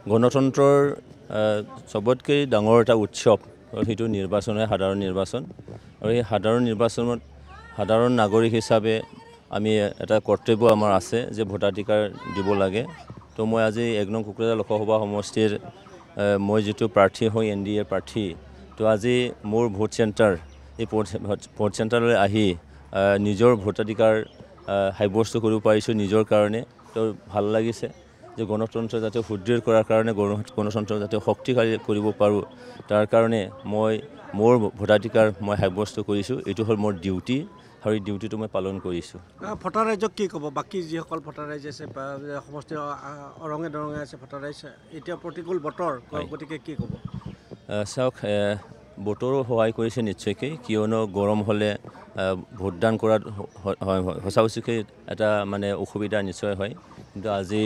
গণতন্ত্ৰৰ সবতকৈ ডাঙৰ এটা উৎসৱ সেইটো নিৰ্বাচনে সাধাৰণ নিৰ্বাচন আৰু এই সাধাৰণ নিৰ্বাচনত সাধাৰণ নাগৰিক হিচাপে আমি এটা কৰ্তব্য আমাৰ আছে যে ভোটাধিকাৰ দিব লাগে তো মই আজি 1 নং কোকৰাঝাৰ লোকসভা সমষ্টিৰ মই যেটো প্ৰাৰ্থী হৈ এনডিএ প্ৰাৰ্থী তো আজি মোৰ ভোট চেণ্টাৰ এই ভোট চেণ্টাৰলৈ আহি নিজৰ ভোটাধিকাৰ সাব্যস্ত কৰিব পাৰিছো নিজৰ কাৰণে তো ভাল লাগিছে যে গণতন্ত্ৰ যাতে সুদৃঢ় কৰাৰ কাৰণে গণতন্ত্ৰ যাতে শক্তিশালী কৰিব পাৰো তাৰ কাৰণে মই মোৰ ভোটাধিকাৰ মই সাব্যস্ত কৰিছো এটো হল মোৰ ডিউটি আৰু এই ডিউটিটো মই পালন কৰিছো ভোটাৰ ৰাইজক কি ক'ব বাকি যিসকল ভোটাৰ ৰাইজ আছে সমষ্টি অৰঙে দৰঙে আছে ভোটাৰ ৰাইজ এতিয়া প্ৰতিকূল বতৰ গতিকে কি ক'ব চাওক বতৰো সহায় কৰিছে নিশ্চয়কৈ কিয়নো গৰম হলে ভোটদান কৰাত হসাউচিকে এটা মানে অসুবিধা নিশ্চয় হয় কিন্তু আজি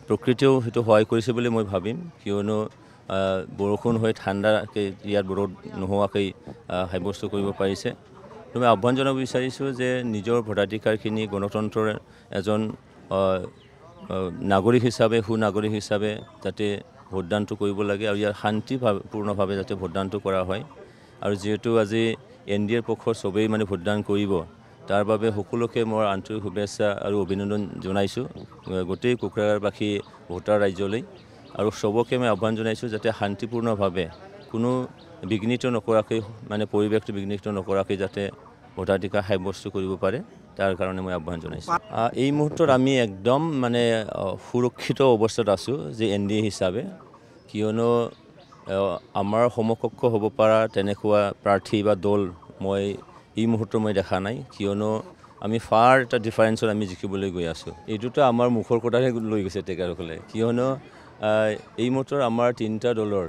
প্ৰকৃতিও হেতু সহায় কৰিছে বুলি মই ভাবিম কিয়নো বৰষুণ হৈ ঠাণ্ডাকৈ ইয়াত বৰদ নোহোৱাকৈ সাব্যস্ত কৰিব পাৰিছে তুমি আহ্বান জনাব বিচাৰিছো যে নিজৰ ভোটাধিকাৰখিনি গণতন্ত্ৰৰ এজন নাগৰিক হিচাপে সুনাগৰিক হিচাপে যাতে ভোটদানটো কৰিব লাগে আৰু ইয়াৰ শান্তিপূৰ্ণভাৱে যাতে ভোটদানটো কৰা হয় আৰু যেহেতু আজি এনডিএৰ পক্ষৰ সবেই মানে ভোটদান কৰিব তাৰ বাবে সকলোকে মই আন্তৰিক শুভেচ্ছা আৰু অভিনন্দন জনাইছো গোটেই কোকৰাঝাৰবাসী ভোটাৰ ৰাজ্যলৈ আৰু সবকে মই আহ্বান জনাইছো যাতে শান্তিপূৰ্ণভাৱে কোনো বিঘ্নিত নকৰাকৈ মানে পৰিৱেশটো বিঘ্নিত নকৰাকৈ যাতে ভোটাধিকাৰ সাব্যস্ত কৰিব পাৰে তাৰ কাৰণে মই আহ্বান জনাইছো এই মুহূৰ্তত আমি একদম মানে সুৰক্ষিত অৱস্থাত আছো যে এনডিএ হিচাপে কিয়নো আমাৰ সমকক্ষ হ'ব পৰা তেনেকুৱা প্ৰাৰ্থী বা দল মই এই মুহূৰ্তত মই দেখা নাই কিয়নো আমি ফাৰ এটা ডিফাৰেন্সত আমি জিকিবলৈ গৈ আছো এইটোতো আমাৰ মুখৰ কথাহে লৈ গৈছে তেকাৰকলে কিয়নো এই মুহূৰ্তত আমাৰ তিনিটা দলৰ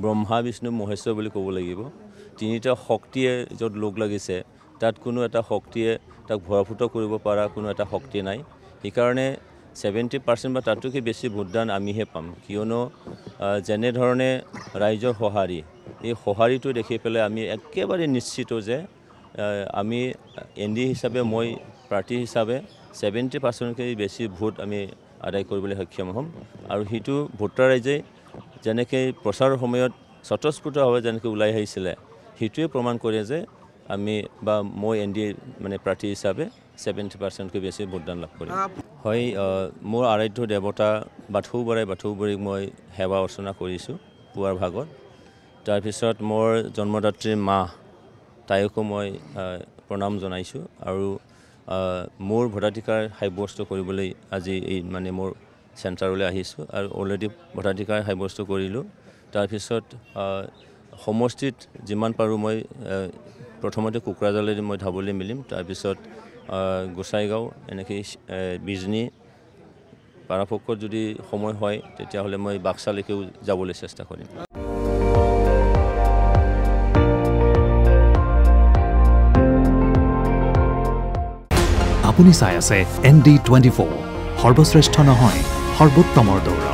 ব্ৰহ্মা বিষ্ণু মহেশ্বৰ বুলি ক'ব লাগিব তিনিটা শক্তিয়ে য'ত লগ লাগিছে তাত কোনো এটা শক্তিয়ে তাক ভৰাফুট কৰিব পৰা কোনো এটা শক্তি নাই সেইকাৰণে 70% বা তাতকৈ বেছি ভোটদান আমিহে পাম কিয়নো যেনে ধৰণে ৰাইজৰ সহাৰি এই সহাৰিটো দেখি পেলাই আমি একেবাৰে নিশ্চিত যে আমি এনডিএ হিচাপে মই প্ৰাৰ্থী হিচাপে 70%কৈ বেছি ভোট আমি আদায় কৰিবলৈ সক্ষম হ'ম আৰু হিটো ভোটাৰ ৰাইজে যেনেকৈ প্ৰচাৰৰ সময়ত স্বতঃস্ফূৰ্তভাৱে যেনেকৈ ওলাই আহিছিলে হিটোৱে প্ৰমাণ কৰে যে আমি বা মই এনডিএ মানে প্ৰাৰ্থী হিচাপে 70%কৈ বেছি ভোটদান লাভ কৰিম হয় মোৰ আৰাধ্য দেৱতা বাথৌবৰীক মই সেৱা অৰ্চনা কৰিছোঁ পুৱাৰ ভাগত তাৰপিছত মোৰ জন্মদাত্ৰী মা তাইকো মই প্ৰণাম জনাইছোঁ আৰু মোৰ ভোটাধিকাৰ সাব্যস্ত কৰিবলৈ আজি এই মানে মোৰ চেণ্টাৰলৈ আহিছোঁ আৰু অলৰেডি ভোটাধিকাৰ সাব্যস্ত কৰিলোঁ তাৰপিছত সমষ্টিত যিমান পাৰোঁ মই প্ৰথমতে কোকৰাঝাৰলৈ মই ধাবলৈ মিলিম তাৰপিছত গোসাইগাঁও এনেকৈ বিজনী পাৰাপক্ষত যদি সময় হয় তেতিয়াহ'লে মই বাক্সালৈকেও যাবলৈ চেষ্টা কৰিম আপুনি চাই আছে ND24 সৰ্বশ্ৰেষ্ঠ নহয় সৰ্বোত্তমৰ দৌৰা